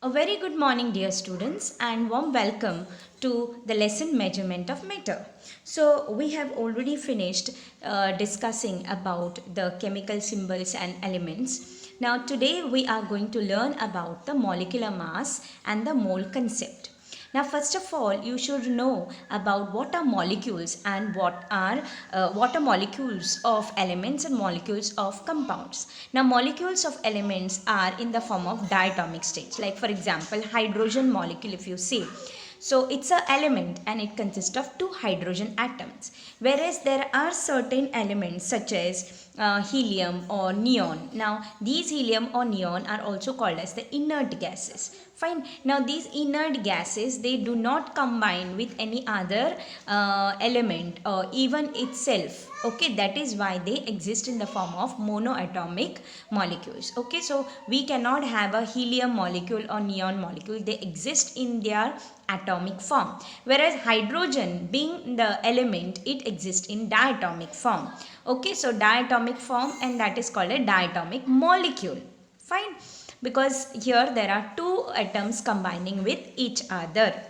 A very good morning, dear students, and warm welcome to the lesson measurement of matter. So, we have already finished discussing about the chemical symbols and elements. Now, today we are going to learn about the molecular mass and the mole concept. Now, first of all, you should know about what are molecules and what are molecules of elements and molecules of compounds. Now, molecules of elements are in the form of diatomic states. Like for example, hydrogen molecule, if you see. So it's an element and it consists of two hydrogen atoms. Whereas there are certain elements such as helium or neon. Now these helium or neon are also called as the inert gases. Fine. Now these inert gases, they do not combine with any other element or even itself. Okay, that is why they exist in the form of monoatomic molecules. Okay, so we cannot have a helium molecule or neon molecule. They exist in their atomic form, whereas hydrogen being the element, it exists in diatomic form. Okay, so diatomic form, and that is called a diatomic molecule. Fine, because here there are two atoms combining with each other.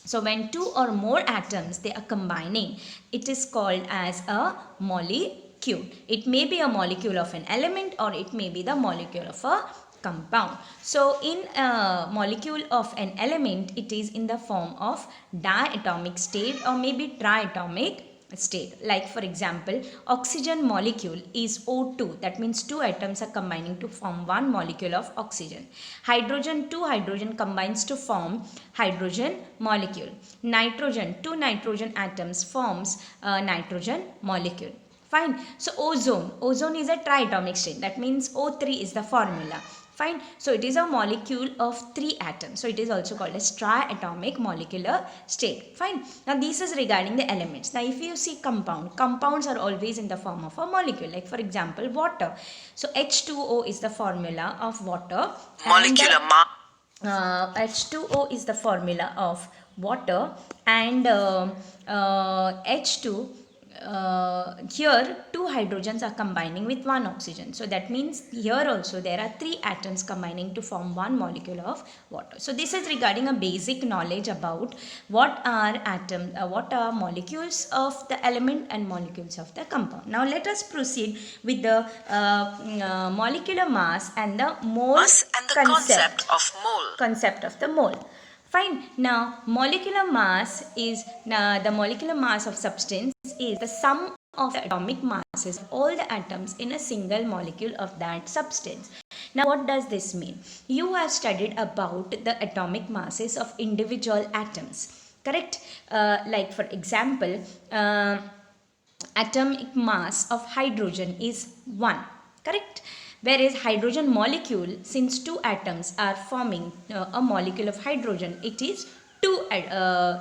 So when two or more atoms they are combining, it is called as a molecule. It may be a molecule of an element or it may be the molecule of a compound. So in a molecule of an element, it is in the form of diatomic state or maybe triatomic state. Like for example, oxygen molecule is O2. That means two atoms are combining to form one molecule of oxygen. Hydrogen, two hydrogen combines to form hydrogen molecule. Nitrogen, two nitrogen atoms forms a nitrogen molecule. Fine. So ozone is a triatomic state. That means O3 is the formula. Fine. So it is a molecule of three atoms. So it is also called as triatomic molecular state. Fine. Now this is regarding the elements. Now if you see compounds are always in the form of a molecule. Like for example, water. So H2O is the formula of water. Molecular H2O is the formula of water, and H2, here two hydrogens are combining with one oxygen. So that means here also there are three atoms combining to form one molecule of water. So this is regarding a basic knowledge about what are molecules of the element and molecules of the compound. Now let us proceed with the molecular mass and the mole concept of the mole. Fine. Now, molecular mass is the molecular mass of substance is the sum of the atomic masses of all the atoms in a single molecule of that substance. Now, what does this mean? You have studied about the atomic masses of individual atoms, correct? Like for example, atomic mass of hydrogen is 1, correct? Whereas hydrogen molecule, since two atoms are forming a molecule of hydrogen, it is 2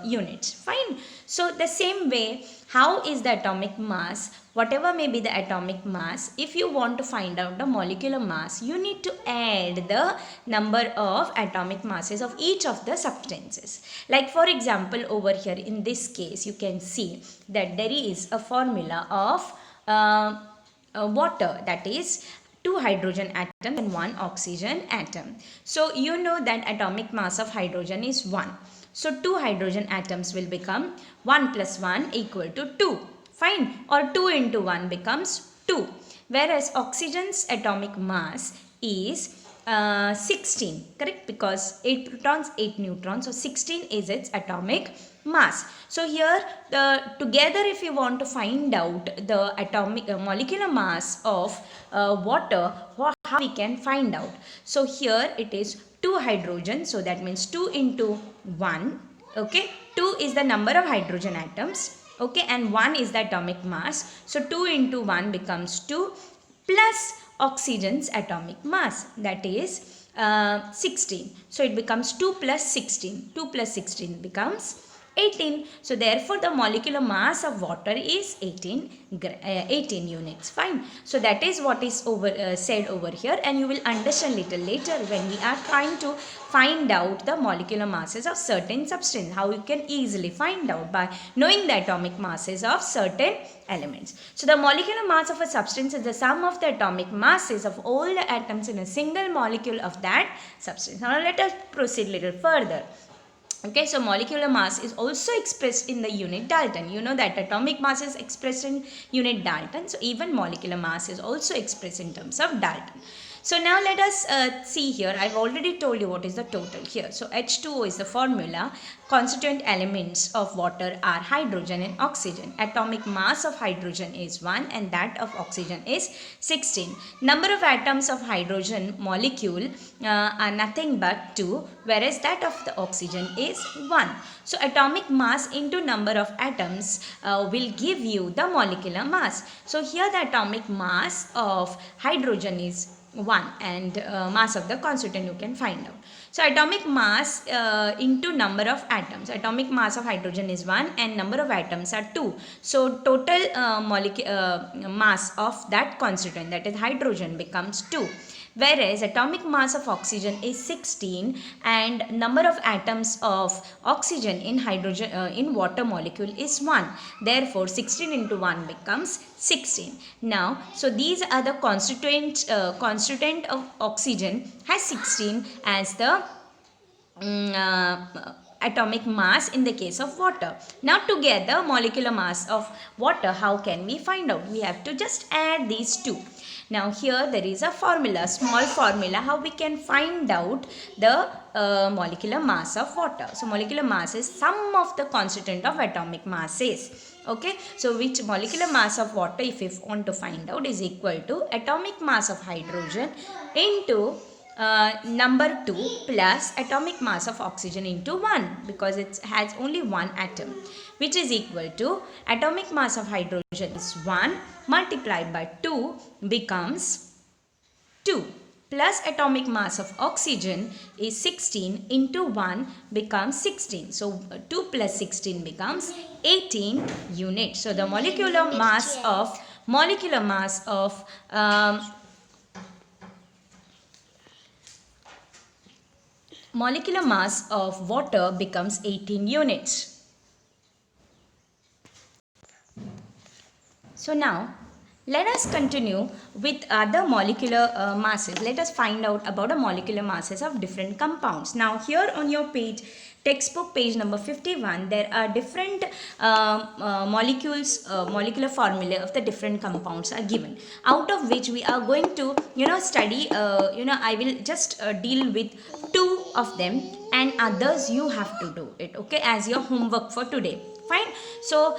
units. Fine. So the same way, how is the atomic mass? Whatever may be the atomic mass, if you want to find out the molecular mass, you need to add the number of atomic masses of each of the substances. Like for example, over here in this case, you can see that there is a formula of water, that is two hydrogen atoms and one oxygen atom. So you know that atomic mass of hydrogen is 1. So two hydrogen atoms will become 1 plus 1 equal to 2. Fine. Or 2 into 1 becomes 2. Whereas oxygen's atomic mass is 16, correct? Because 8 protons, 8 neutrons. So 16 is its atomic mass. So here together, if you want to find out the atomic molecular mass of water, how we can find out? So here it is 2 hydrogen, so that means 2 into 1. Okay, 2 is the number of hydrogen atoms, okay, and 1 is the atomic mass. So 2 into 1 becomes 2 plus oxygen's atomic mass, that is 16. So it becomes 2 plus 16. 2 plus 16 becomes 18. So therefore the molecular mass of water is 18 units. Fine. So that is what is said over here, and you will understand little later when we are trying to find out the molecular masses of certain substance. How you can easily find out by knowing the atomic masses of certain elements. So the molecular mass of a substance is the sum of the atomic masses of all the atoms in a single molecule of that substance. Now let us proceed little further. Okay, so molecular mass is also expressed in the unit Dalton. You know that atomic mass is expressed in unit Dalton. So even molecular mass is also expressed in terms of Dalton. So now let us see here. I've already told you what is the total here. So H2O is the formula. Constituent elements of water are hydrogen and oxygen. Atomic mass of hydrogen is 1 and that of oxygen is 16. Number of atoms of hydrogen molecule are nothing but 2, whereas that of the oxygen is 1. So atomic mass into number of atoms will give you the molecular mass. So here the atomic mass of hydrogen is 1 and mass of the constituent you can find out. So atomic mass into number of atoms. Atomic mass of hydrogen is 1 and number of atoms are 2. So total mass of that constituent, that is hydrogen, becomes 2. Whereas atomic mass of oxygen is 16 and number of atoms of oxygen in hydrogen in water molecule is 1. Therefore 16 into 1 becomes 16. Now so these are the constituent of oxygen has 16 as the atomic mass in the case of water. Now together molecular mass of water, how can we find out? We have to just add these two. Now here there is a formula, small formula, how we can find out the molecular mass of water. So molecular mass is sum of the constituent of atomic masses. Okay, so which molecular mass of water, if you want to find out, is equal to atomic mass of hydrogen into number 2 plus atomic mass of oxygen into 1, because it has only one atom, which is equal to atomic mass of hydrogen is 1 multiplied by 2 becomes 2 plus atomic mass of oxygen is 16 into 1 becomes 16. So 2 plus 16 becomes 18 units. So the molecular mass of molecular mass of water becomes 18 units. So now let us continue with other molecular masses. Let us find out about the molecular masses of different compounds. Now here on your page, textbook page number 51, there are different molecular formula of the different compounds are given, out of which we are going to study, I will just deal with 2 of them, and others you have to do it, okay, as your homework for today. Fine. So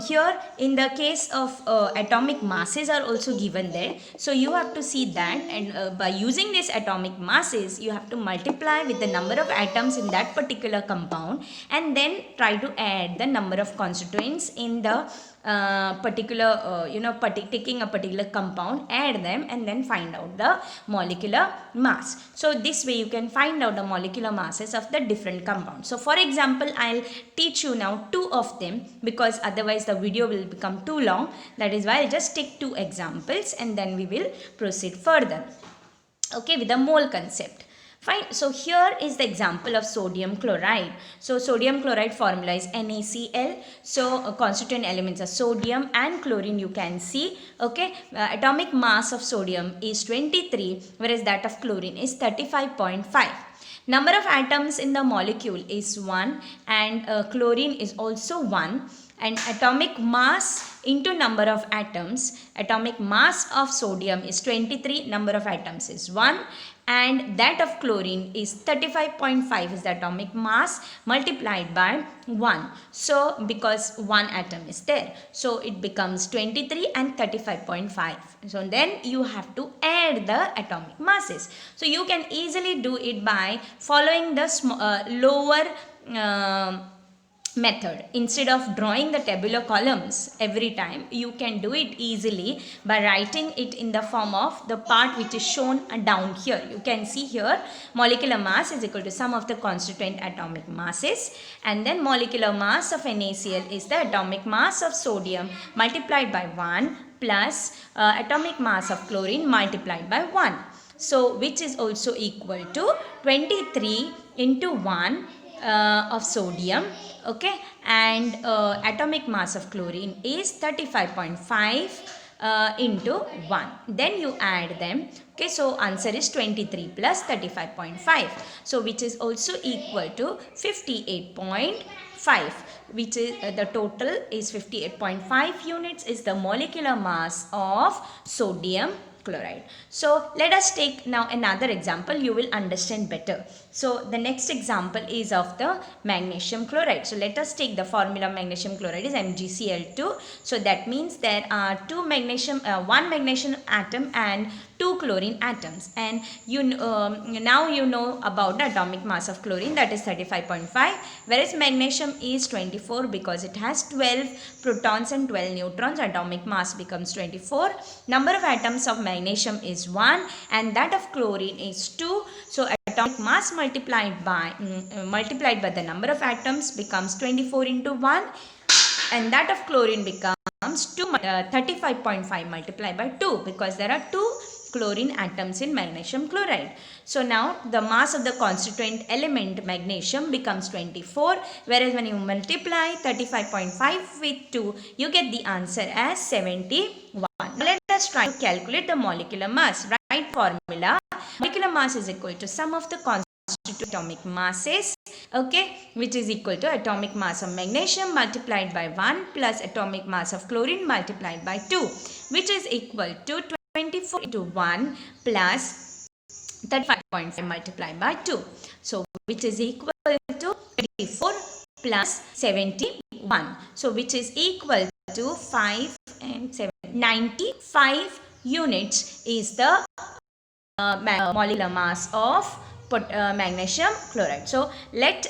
here in the case of atomic masses are also given there. So you have to see that, and by using these atomic masses you have to multiply with the number of atoms in that particular compound, and then try to add the number of constituents in the taking a particular compound, add them, and then find out the molecular mass. So this way you can find out the molecular masses of the different compounds. So for example, I'll teach you now 2 of them, because otherwise the video will become too long. That is why I'll just take 2 examples and then we will proceed further, okay, with the mole concept. Fine. So here is the example of sodium chloride. So sodium chloride formula is NaCl. So constituent elements are sodium and chlorine, you can see. Okay. Atomic mass of sodium is 23, whereas that of chlorine is 35.5. Number of atoms in the molecule is 1, and chlorine is also 1. And atomic mass into number of atoms, atomic mass of sodium is 23, number of atoms is 1, and that of chlorine is 35.5 is the atomic mass multiplied by 1. So because one atom is there, so it becomes 23 and 35.5. So then you have to add the atomic masses. So you can easily do it by following the lower method. Instead of drawing the tabular columns every time, you can do it easily by writing it in the form of the part which is shown down here. You can see here molecular mass is equal to sum of the constituent atomic masses, and then molecular mass of NaCl is the atomic mass of sodium multiplied by 1 plus atomic mass of chlorine multiplied by 1. So which is also equal to 23 into 1 of sodium, okay, and atomic mass of chlorine is 35.5 into 1. Then you add them, okay, so answer is 23 plus 35.5, so which is also equal to 58.5, which is the total is 58.5 units is the molecular mass of sodium chloride. So let us take now another example, you will understand better. So the next example is of the magnesium chloride. So let us take the formula of magnesium chloride is MgCl2. So that means there are one magnesium atom and 2 chlorine atoms, and now you know about the atomic mass of chlorine, that is 35.5, whereas magnesium is 24 because it has 12 protons and 12 neutrons. Atomic mass becomes 24. Number of atoms of magnesium is 1 and that of chlorine is 2. So atomic mass multiplied by the number of atoms becomes 24 into 1, and that of chlorine becomes 35.5 multiplied by 2 because there are 2 chlorine atoms in magnesium chloride. So now the mass of the constituent element magnesium becomes 24, whereas when you multiply 35.5 with 2, you get the answer as 71. Let us try to calculate the molecular mass. Right formula, molecular mass is equal to sum of the constituent atomic masses, okay, which is equal to atomic mass of magnesium multiplied by 1 plus atomic mass of chlorine multiplied by 2, which is equal to 24 into 1 plus 35.5 multiplied by 2. So which is equal to 24 plus 71. So which is equal to 5 and 7. 95 units is the molecular mass of magnesium chloride. So let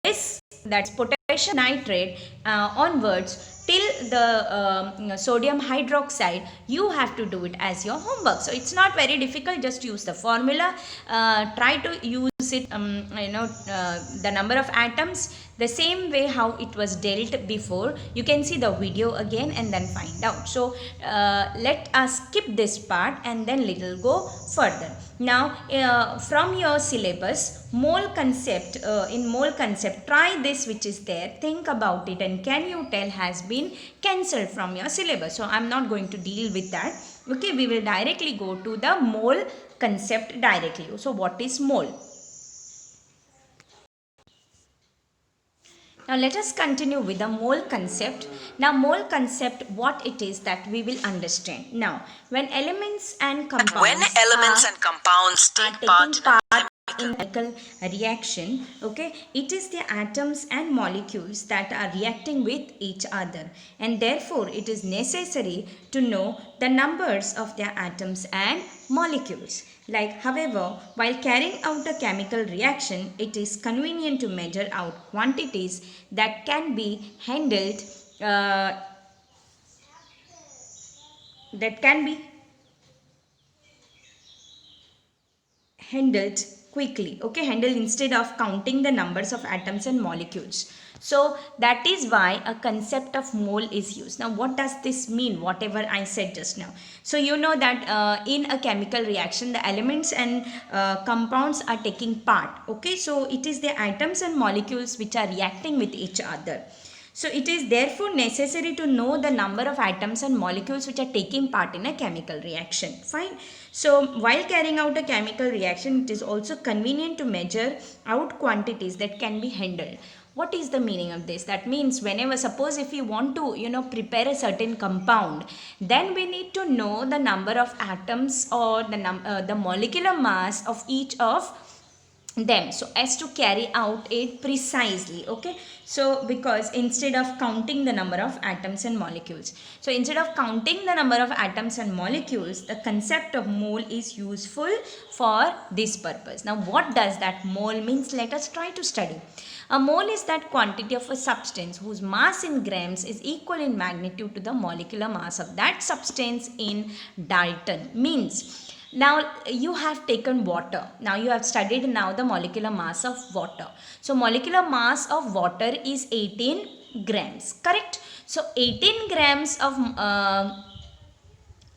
this, that's potassium nitrate onwards till the sodium hydroxide, you have to do it as your homework. So it's not very difficult, just use the formula, try to use it, the number of atoms the same way how it was dealt before. You can see the video again and then find out. So let us skip this part and then little go further. Now from your syllabus, mole concept, in mole concept, try this which is there, think about it, and can you tell has been cancelled from your syllabus. So I'm not going to deal with that, okay, we will directly go to the mole concept directly. So what is mole? Now let us continue with the mole concept. Now mole concept, what it is that we will understand. Now when elements and compounds take part in chemical reaction, okay, it is the atoms and molecules that are reacting with each other, and therefore it is necessary to know the numbers of their atoms and molecules. Like, however, while carrying out a chemical reaction, it is convenient to measure out quantities that can be handled quickly, okay, handled instead of counting the numbers of atoms and molecules. So that is why a concept of mole is used. Now what does this mean, whatever I said just now? So you know that in a chemical reaction, the elements and compounds are taking part, okay, so it is the atoms and molecules which are reacting with each other. So it is therefore necessary to know the number of atoms and molecules which are taking part in a chemical reaction. Fine. So while carrying out a chemical reaction, it is also convenient to measure out quantities that can be handled. What is the meaning of this? That means whenever, suppose if you want to, prepare a certain compound, then we need to know the number of atoms or the molecular mass of each of them so as to carry out it precisely. Okay, so because instead of counting the number of atoms and molecules, so instead of counting the number of atoms and molecules, the concept of mole is useful for this purpose. Now what does that mole means? Let us try to study. A mole is that quantity of a substance whose mass in grams is equal in magnitude to the molecular mass of that substance in Dalton. Means, now you have taken water. Now you have studied now the molecular mass of water. So molecular mass of water is 18 grams. Correct? So 18 grams of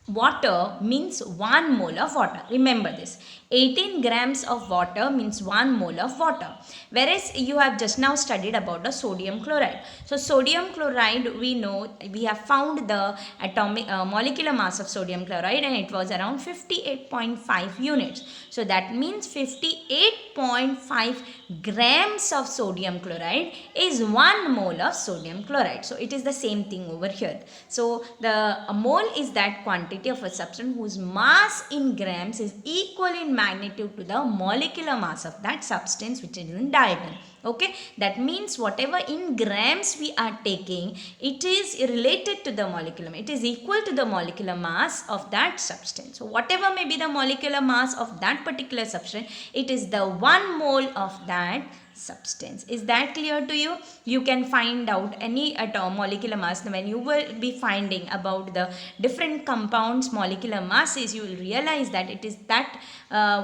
water means 1 mole of water. Remember this. 18 grams of water means 1 mole of water. Whereas you have just now studied about the sodium chloride. So sodium chloride, we know, we have found the atomic molecular mass of sodium chloride, and it was around 58.5 units. So that means 58.5 grams of sodium chloride is 1 mole of sodium chloride. So it is the same thing over here. So the mole is that quantity of a substance whose mass in grams is equal in magnitude to the molecular mass of that substance which is in Dalton. Okay, that means whatever in grams we are taking, it is related to the molecular, it is equal to the molecular mass of that substance. So whatever may be the molecular mass of that particular substance, it is the 1 mole of that substance. Is that clear to you? You can find out any atom molecular mass. When you will be finding about the different compounds molecular masses, you will realize that it is that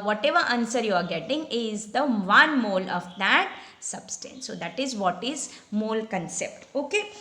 whatever answer you are getting is the 1 mole of that substance. So that is what is mole concept. Okay.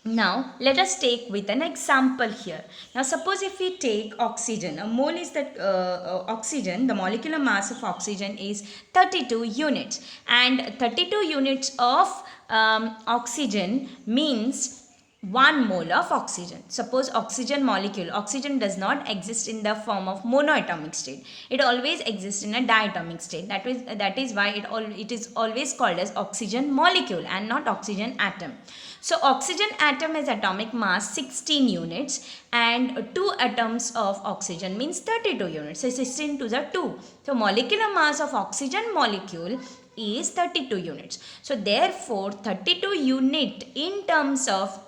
Now let us take with an example here. Now suppose if we take oxygen, a mole is that oxygen, the molecular mass of oxygen is 32 units, and 32 units of oxygen means 1 mole of oxygen. Suppose oxygen molecule, oxygen does not exist in the form of monoatomic state. It always exists in a diatomic state. That is why it is always called as oxygen molecule and not oxygen atom. So oxygen atom has atomic mass 16 units, and 2 atoms of oxygen means 32 units. So 16 to the 2. So molecular mass of oxygen molecule is 32 units. So therefore 32 unit in terms of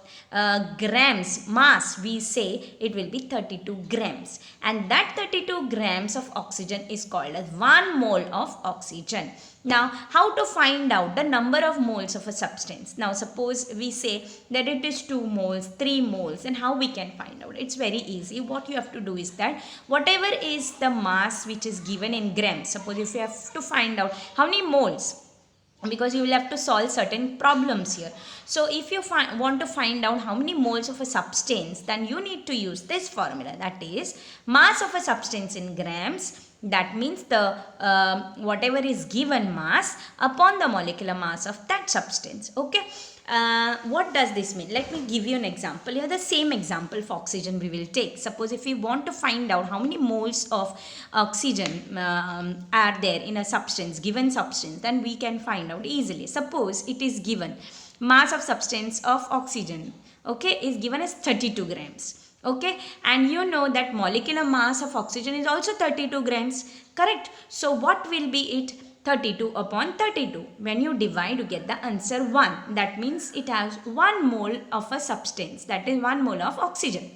grams mass, we say it will be 32 grams, and that 32 grams of oxygen is called as 1 mole of oxygen. Now how to find out the number of moles of a substance? Now suppose we say that it is 2 moles, 3 moles, and how we can find out? It's very easy. What you have to do is that whatever is the mass which is given in grams, suppose if you have to find out how many moles, because you will have to solve certain problems here. So if you want to find out how many moles of a substance, then you need to use this formula, that is mass of a substance in grams. That means the whatever is given mass upon the molecular mass of that substance. Okay. What does this mean? Let me give you an example. Here the same example for oxygen we will take. Suppose if we want to find out how many moles of oxygen are there in a substance, given substance, then we can find out easily. Suppose it is given mass of substance of oxygen, okay, is given as 32 grams. Okay, and you know that molecular mass of oxygen is also 32 grams, correct? So what will be it? 32 upon 32. When you divide, you get the answer 1. That means it has 1 mole of a substance, that is 1 mole of oxygen.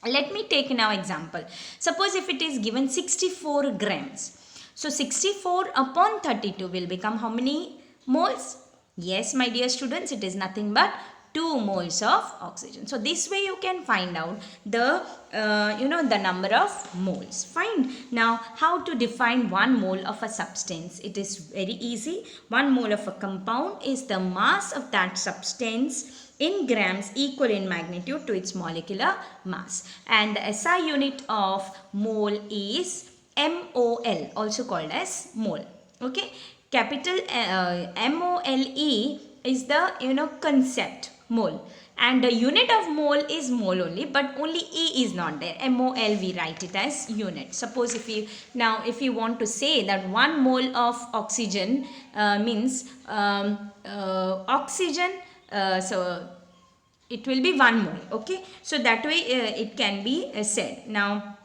Let me take now example. Suppose if it is given 64 grams. So 64 upon 32 will become how many moles? Yes, my dear students, it is nothing but 2 moles of oxygen. So this way you can find out the the number of moles. Fine. Now how to define 1 mole of a substance? It is very easy. 1 mole of a compound is the mass of that substance in grams equal in magnitude to its molecular mass, and the SI unit of mole is MOL, also called as mole. Okay, capital MOLE is the concept mole, and the unit of mole is mole only, but only E is not there. MOL we write it as unit. Suppose if you want to say that 1 mole of oxygen means oxygen, so it will be 1 mole. Okay, so that way it can be said. Now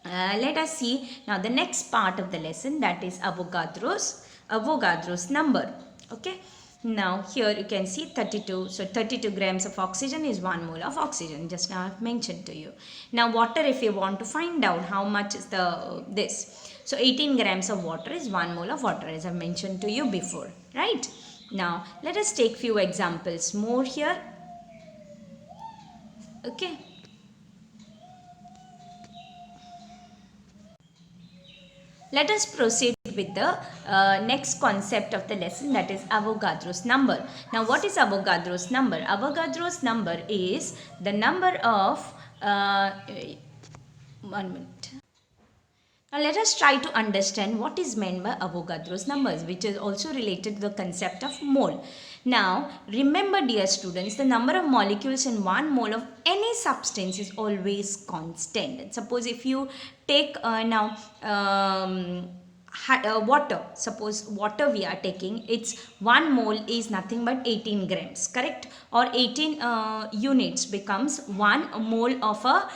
Let us see now the next part of the lesson, that is Avogadro's number. Okay, now here you can see 32. So 32 grams of oxygen is 1 mole of oxygen, just now I have mentioned to you. Now water, if you want to find out how much is the this, so 18 grams of water is 1 mole of water, as I mentioned to you before, right? Now let us take few examples more here. Okay, let us proceed with the next concept of the lesson, that is Avogadro's number. Now what is Avogadro's number? Avogadro's number is the number of 1 minute. Now let us try to understand what is meant by Avogadro's numbers, which is also related to the concept of mole. Now remember, dear students, the number of molecules in 1 mole of any substance is always constant. And suppose if you take water, suppose water we are taking, its 1 mole is nothing but 18 grams, correct? Or 18 units becomes 1 mole of a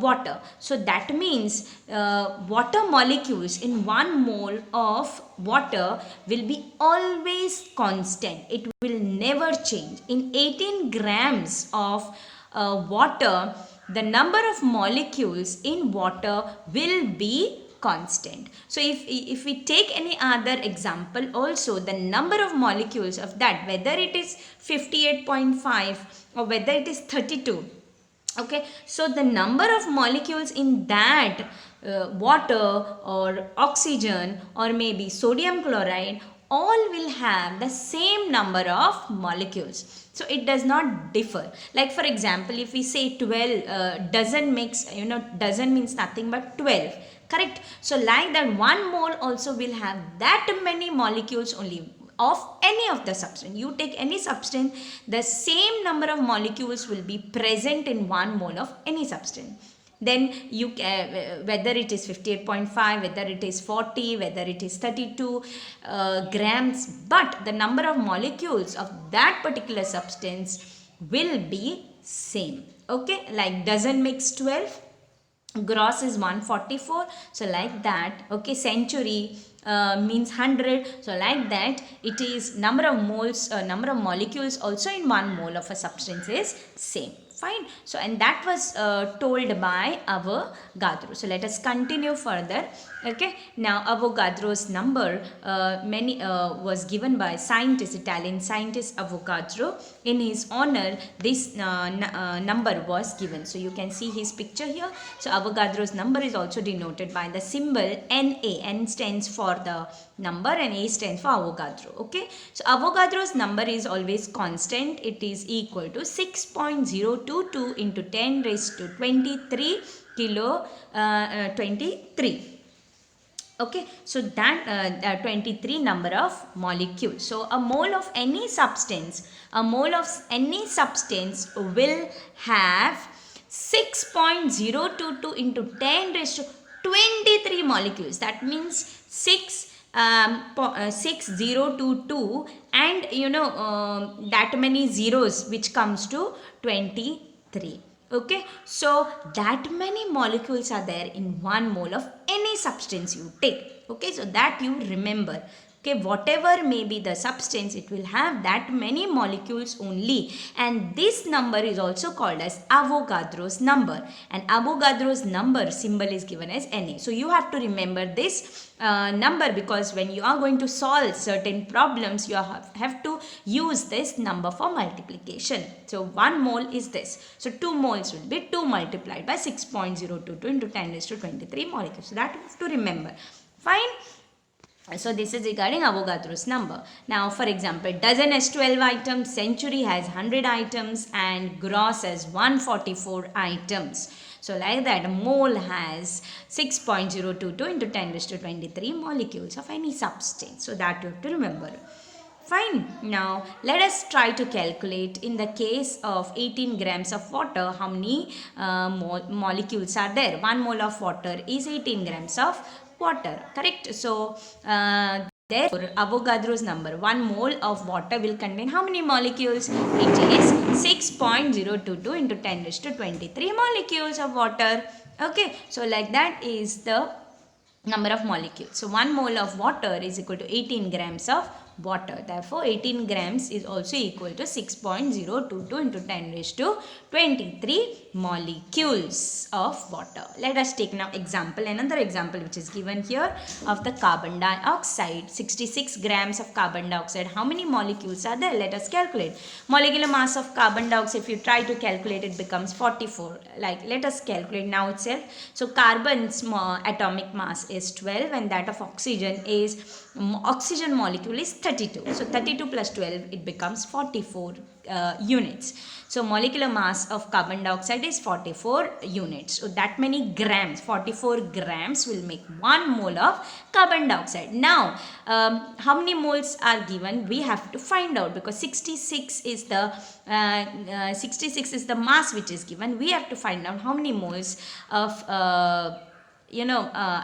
water. So that means water molecules in 1 mole of water will be always constant. It will never change. In 18 grams of water, the number of molecules in water will be constant. So if we take any other example also, the number of molecules of that, whether it is 58.5 or whether it is 32, okay, so the number of molecules in that water or oxygen or maybe sodium chloride, all will have the same number of molecules. So it does not differ. Like for example, if we say 12 dozen makes, dozen means nothing but 12, correct? So like that, 1 mole also will have that many molecules only of any of the substance. You take any substance, the same number of molecules will be present in 1 mole of any substance. Then you whether it is 58.5, whether it is 40, whether it is 32 grams, but the number of molecules of that particular substance will be same. Okay, like dozen makes 12, gross is 144, so like that. Okay, century means 100, so like that it is number of moles, number of molecules also in 1 mole of a substance is same. Fine. So and that was told by Avogadro. So let us continue further. Okay, now Avogadro's number was given by Italian scientist Avogadro. In his honor, this number was given. So you can see his picture here. So Avogadro's number is also denoted by the symbol Na. N stands for the number and A stands for Avogadro. Okay, so Avogadro's number is always constant. It is equal to 6.022 into 10 raised to 23 kilo 23. Okay, so that 23 number of molecules. So a mole of any substance, will have 6.022 into 10 raised to 23 molecules. That means 6022 and that many zeros, which comes to 23. Okay, so that many molecules are there in 1 mole of any substance you take. Okay, so that you remember. Okay, whatever may be the substance, it will have that many molecules only, and this number is also called as Avogadro's number, and Avogadro's number symbol is given as Na. So you have to remember this number, because when you are going to solve certain problems, you have to use this number for multiplication. So 1 mole is this. So 2 moles will be 2 multiplied by 6.022 into 10 raised to 23 molecules. So that you have to remember. Fine. So this is regarding Avogadro's number. Now for example, dozen has 12 items, century has 100 items, and gross has 144 items. So like that, a mole has 6.022 into 10 raised to 23 molecules of any substance. So that you have to remember. Fine. Now let us try to calculate, in the case of 18 grams of water, how many molecules are there. 1 mole of water is 18 grams of water, correct? So therefore Avogadro's number, 1 mole of water will contain how many molecules? It is 6.022 into 10 raised to 23 molecules of water. Okay, so like that is the number of molecules. So 1 mole of water is equal to 18 grams of water. Therefore 18 grams is also equal to 6.022 into 10 raised to 23 molecules of water. Let us take now example, another example which is given here of the carbon dioxide. 66 grams of carbon dioxide. How many molecules are there? Let us calculate. Molecular mass of carbon dioxide, if you try to calculate, it becomes 44. Like, let us calculate now itself. So carbon's atomic mass is 12 and that of oxygen is, oxygen molecule is 32. So 32 plus 12, it becomes 44 units. So molecular mass of carbon dioxide is 44 units. So that many grams, 44 grams will make 1 mole of carbon dioxide. Now, how many moles are given? We have to find out, because 66 is the mass which is given. We have to find out how many moles of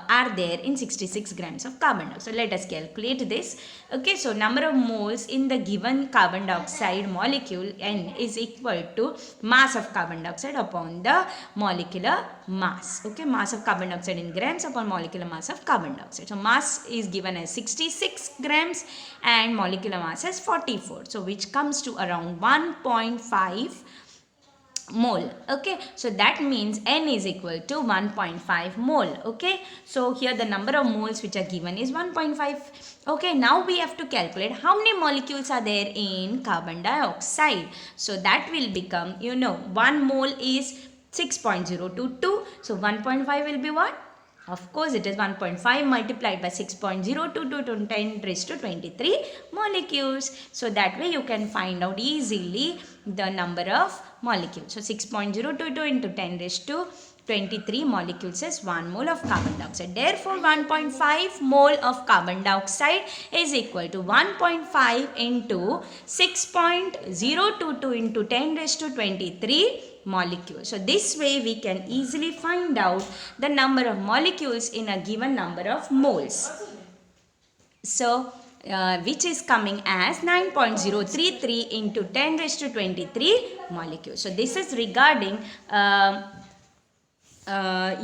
are there in 66 grams of carbon dioxide. So let us calculate this. Okay, so number of moles in the given carbon dioxide molecule N is equal to mass of carbon dioxide upon the molecular mass. Okay, mass of carbon dioxide in grams upon molecular mass of carbon dioxide. So mass is given as 66 grams and molecular mass as 44. So which comes to around 1.5 mole. Okay, so that means N is equal to 1.5 mole. Okay, so here the number of moles which are given is 1.5. Okay, now we have to calculate how many molecules are there in carbon dioxide. So that will become, 1 mole is 6.022. So 1.5 will be what? Of course, it is 1.5 multiplied by 6.022 to 10 raised to 23 molecules. So that way you can find out easily the number of molecules. So 6.022 into 10 raised to 23 molecules is 1 mole of carbon dioxide. Therefore, 1.5 mole of carbon dioxide is equal to 1.5 into 6.022 into 10 raised to 23 molecules. So this way we can easily find out the number of molecules in a given number of moles. So which is coming as 9.033 into 10 raised to 23 molecules. So this is regarding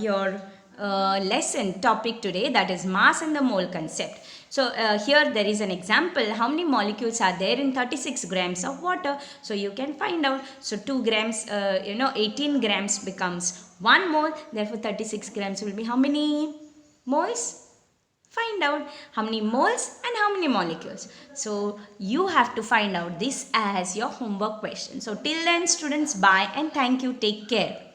your lesson topic today, that is mass and the mole concept. So here there is an example, how many molecules are there in 36 grams of water. So you can find out. So 2 grams, 18 grams becomes 1 mole. Therefore 36 grams will be how many moles? Find out how many moles and how many molecules. So you have to find out this as your homework question. So till then students, bye and thank you. Take care.